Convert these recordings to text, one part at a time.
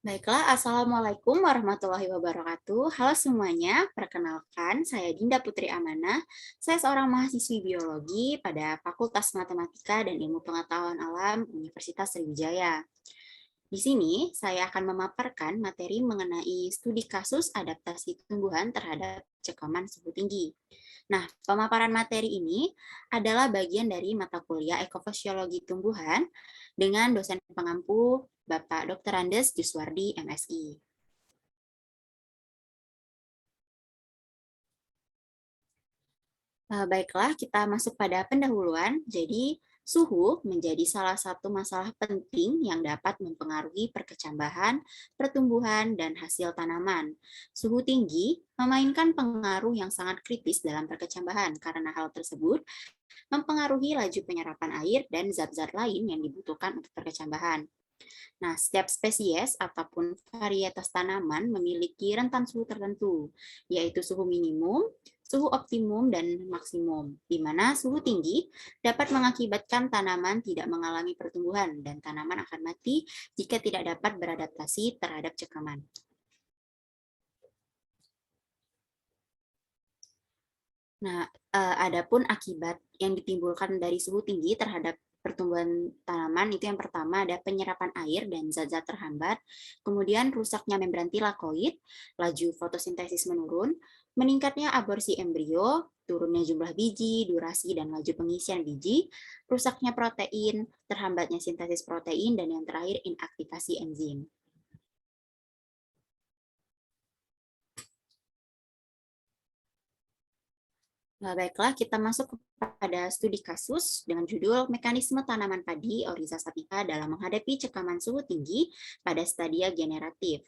Baiklah, Assalamualaikum warahmatullahi wabarakatuh. Halo semuanya, perkenalkan saya Dinda Putri Amanah. Saya seorang mahasiswi biologi pada Fakultas Matematika dan Ilmu Pengetahuan Alam Universitas Sriwijaya. Di sini, saya akan memaparkan materi mengenai studi kasus adaptasi tumbuhan terhadap cekaman suhu tinggi. Nah, pemaparan materi ini adalah bagian dari mata kuliah ekofisiologi tumbuhan dengan dosen pengampu Bapak Dr. Andes Juswardi, MSI. Baiklah, kita masuk pada pendahuluan. Jadi, suhu menjadi salah satu masalah penting yang dapat mempengaruhi perkecambahan, pertumbuhan, dan hasil tanaman. Suhu tinggi memainkan pengaruh yang sangat kritis dalam perkecambahan karena hal tersebut mempengaruhi laju penyerapan air dan zat-zat lain yang dibutuhkan untuk perkecambahan. Nah, setiap spesies ataupun varietas tanaman memiliki rentan suhu tertentu, yaitu suhu minimum, suhu optimum, dan maksimum, di mana suhu tinggi dapat mengakibatkan tanaman tidak mengalami pertumbuhan dan tanaman akan mati jika tidak dapat beradaptasi terhadap cekaman. Nah, adapun akibat yang ditimbulkan dari suhu tinggi terhadap pertumbuhan tanaman itu yang pertama ada penyerapan air dan zat-zat terhambat, kemudian rusaknya membran tilakoid, laju fotosintesis menurun, meningkatnya aborsi embrio, turunnya jumlah biji, durasi dan laju pengisian biji, rusaknya protein, terhambatnya sintesis protein, dan yang terakhir inaktivasi enzim. Nah, baiklah, kita masuk kepada studi kasus dengan judul Mekanisme Tanaman Padi Oryza sativa dalam menghadapi cekaman suhu tinggi pada stadia generatif,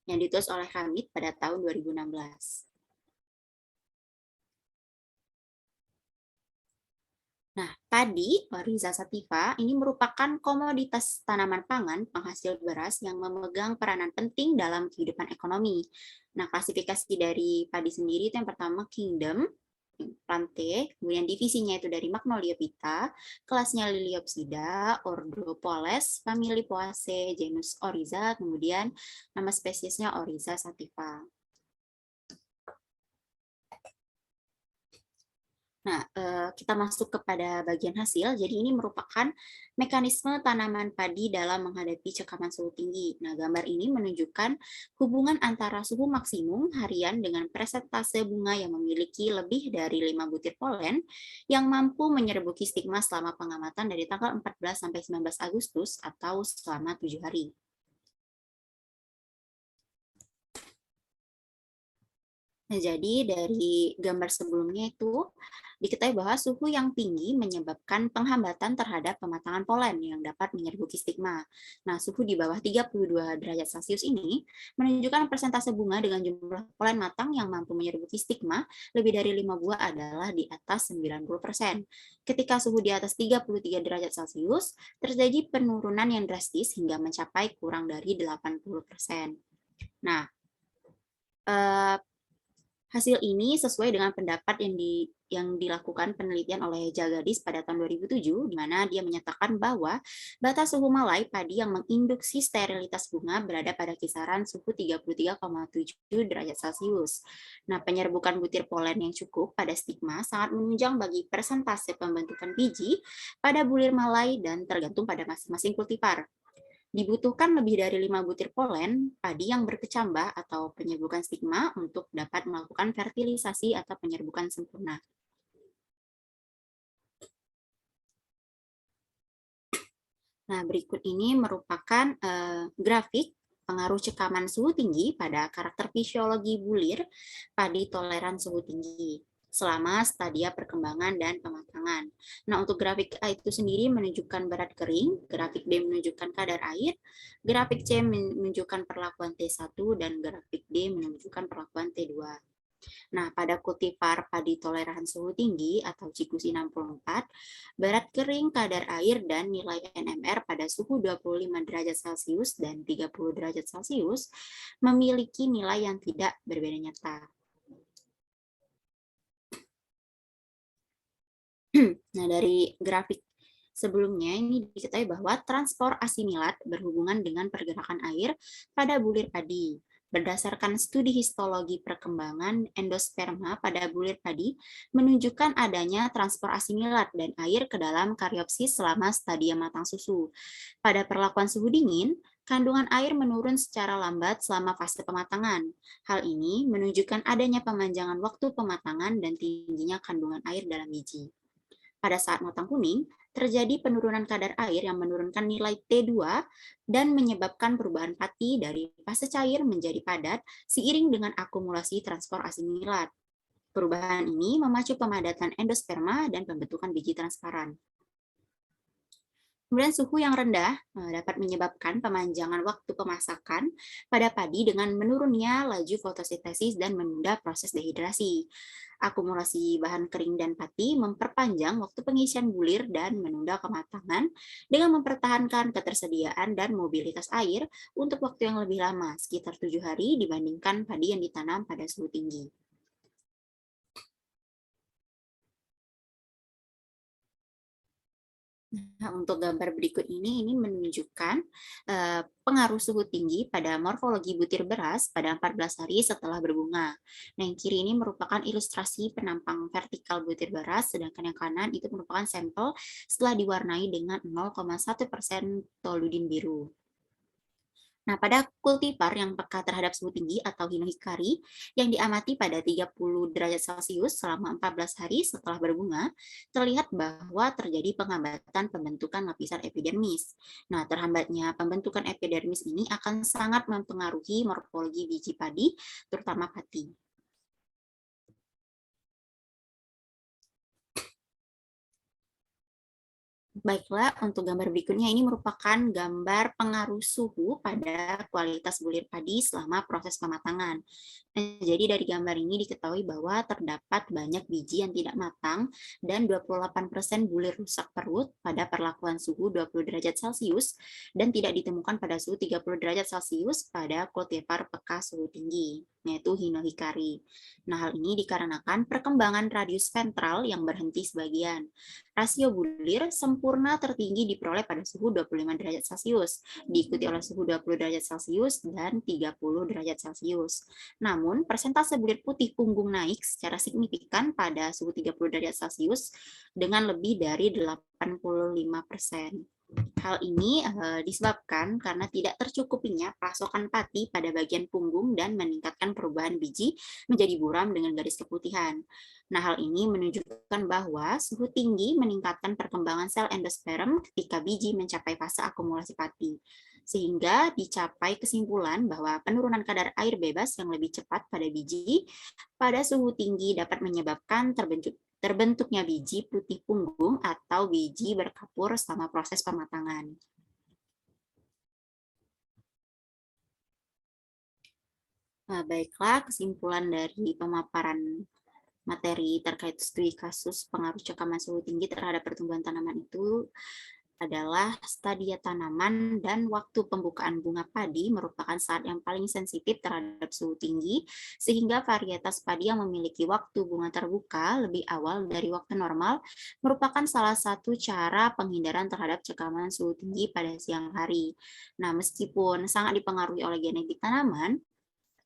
yang ditulis oleh Hamid pada tahun 2016. Nah, padi Oryza sativa ini merupakan komoditas tanaman pangan penghasil beras yang memegang peranan penting dalam kehidupan ekonomi. Nah, klasifikasi dari padi sendiri itu yang pertama kingdom, plante, kemudian divisinya itu dari Magnolia Pita, kelasnya Liliopsida, ordo Poles, famili Poaceae, genus Oryza, kemudian nama spesiesnya Oryza sativa. Nah, kita masuk kepada bagian hasil. Jadi ini merupakan mekanisme tanaman padi dalam menghadapi cekaman suhu tinggi. Nah, gambar ini menunjukkan hubungan antara suhu maksimum harian dengan presentase bunga yang memiliki lebih dari 5 butir polen yang mampu menyerbuki stigma selama pengamatan dari tanggal 14 sampai 19 Agustus atau selama 7 hari. Nah, jadi dari gambar sebelumnya itu diketahui bahwa suhu yang tinggi menyebabkan penghambatan terhadap pematangan polen yang dapat menyerbuki stigma. Nah, suhu di bawah 32 derajat Celcius ini menunjukkan persentase bunga dengan jumlah polen matang yang mampu menyerbuki stigma lebih dari 5 buah adalah di atas 90%. Ketika suhu di atas 33 derajat Celcius, terjadi penurunan yang drastis hingga mencapai kurang dari 80%. Nah, eh, hasil ini sesuai dengan pendapat yang dilakukan penelitian oleh Jagadis pada tahun 2007, di mana dia menyatakan bahwa batas suhu malai padi yang menginduksi sterilitas bunga berada pada kisaran suhu 33,7 derajat Celcius. Nah, penyerbukan butir polen yang cukup pada stigma sangat menunjang bagi persentase pembentukan biji pada bulir malai dan tergantung pada masing-masing kultivar. Dibutuhkan lebih dari 5 butir polen padi yang berkecambah atau penyerbukan stigma untuk dapat melakukan fertilisasi atau penyerbukan sempurna. Nah, berikut ini merupakan grafik pengaruh cekaman suhu tinggi pada karakter fisiologi bulir padi toleran suhu tinggi selama stadia perkembangan dan pematangan. Nah, untuk grafik A itu sendiri menunjukkan berat kering, grafik B menunjukkan kadar air, grafik C menunjukkan perlakuan T1, dan grafik D menunjukkan perlakuan T2. Nah, pada kultivar padi toleran suhu tinggi atau Cikusi 64, berat kering, kadar air, dan nilai NMR pada suhu 25 derajat Celcius dan 30 derajat Celcius memiliki nilai yang tidak berbeda nyata. Nah, dari grafik Sebelumnya, ini diketahui bahwa transport asimilat berhubungan dengan pergerakan air pada bulir padi. Berdasarkan studi histologi perkembangan endosperma pada bulir padi, menunjukkan adanya transport asimilat dan air ke dalam kariopsis selama stadium matang susu. Pada perlakuan suhu dingin, kandungan air menurun secara lambat selama fase pematangan. Hal ini menunjukkan adanya pemanjangan waktu pematangan dan tingginya kandungan air dalam biji. Pada saat matang kuning, terjadi penurunan kadar air yang menurunkan nilai T2 dan menyebabkan perubahan pati dari fase cair menjadi padat seiring dengan akumulasi transport asimilat. Perubahan ini memacu pemadatan endosperma dan pembentukan biji transparan. Kemudian suhu yang rendah dapat menyebabkan pemanjangan waktu pemasakan pada padi dengan menurunnya laju fotosintesis dan menunda proses dehidrasi. Akumulasi bahan kering dan pati memperpanjang waktu pengisian bulir dan menunda kematangan dengan mempertahankan ketersediaan dan mobilitas air untuk waktu yang lebih lama, sekitar 7 hari dibandingkan padi yang ditanam pada suhu tinggi. Nah, untuk gambar berikut ini menunjukkan pengaruh suhu tinggi pada morfologi butir beras pada 14 hari setelah berbunga. Nah, yang kiri ini merupakan ilustrasi penampang vertikal butir beras, sedangkan yang kanan itu merupakan sampel setelah diwarnai dengan 0,1% toludin biru. Nah, pada kultivar yang peka terhadap suhu tinggi atau hinohikari yang diamati pada 30 derajat Celcius selama 14 hari setelah berbunga, terlihat bahwa terjadi penghambatan pembentukan lapisan epidermis. Nah, terhambatnya pembentukan epidermis ini akan sangat mempengaruhi morfologi biji padi, terutama pati. Baiklah, untuk gambar berikutnya ini merupakan gambar pengaruh suhu pada kualitas bulir padi selama proses pematangan. Nah, jadi dari gambar ini diketahui bahwa terdapat banyak biji yang tidak matang dan 28% bulir rusak perut pada perlakuan suhu 20 derajat Celcius dan tidak ditemukan pada suhu 30 derajat Celcius pada kultivar peka suhu tinggi, yaitu hinohikari. Nah, hal ini dikarenakan perkembangan radius ventral yang berhenti sebagian. Rasio bulir sempurna tertinggi diperoleh pada suhu 25 derajat Celcius, diikuti oleh suhu 20 derajat Celcius dan 30 derajat Celcius. Namun, persentase bulir putih punggung naik secara signifikan pada suhu 30 derajat Celcius dengan lebih dari 85%. Hal ini disebabkan karena tidak tercukupinya pasokan pati pada bagian punggung dan meningkatkan perubahan biji menjadi buram dengan garis keputihan. Nah, hal ini menunjukkan bahwa suhu tinggi meningkatkan perkembangan sel endosperm ketika biji mencapai fase akumulasi pati. Sehingga dicapai kesimpulan bahwa penurunan kadar air bebas yang lebih cepat pada biji pada suhu tinggi dapat menyebabkan terbentuknya biji putih punggung atau biji berkapur selama proses pematangan. Nah, baiklah, kesimpulan dari pemaparan materi terkait studi kasus pengaruh cekaman suhu tinggi terhadap pertumbuhan tanaman itu adalah stadia tanaman dan waktu pembukaan bunga padi merupakan saat yang paling sensitif terhadap suhu tinggi, sehingga varietas padi yang memiliki waktu bunga terbuka lebih awal dari waktu normal merupakan salah satu cara penghindaran terhadap cekaman suhu tinggi pada siang hari. Nah, meskipun sangat dipengaruhi oleh genetik tanaman,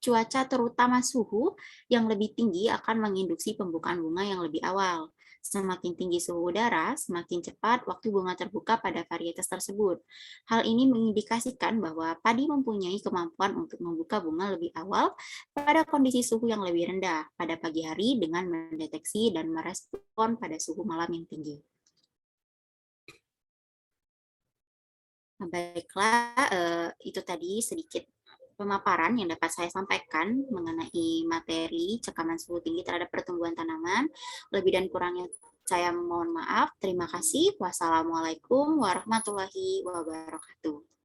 cuaca terutama suhu yang lebih tinggi akan menginduksi pembukaan bunga yang lebih awal. Semakin tinggi suhu udara, semakin cepat waktu bunga terbuka pada varietas tersebut. Hal ini mengindikasikan bahwa padi mempunyai kemampuan untuk membuka bunga lebih awal pada kondisi suhu yang lebih rendah pada pagi hari dengan mendeteksi dan merespon pada suhu malam yang tinggi. Nah, baiklah, itu tadi sedikit pemaparan yang dapat saya sampaikan mengenai materi cekaman suhu tinggi terhadap pertumbuhan tanaman. Lebih dan kurangnya saya mohon maaf. Terima kasih. Wassalamualaikum warahmatullahi wabarakatuh.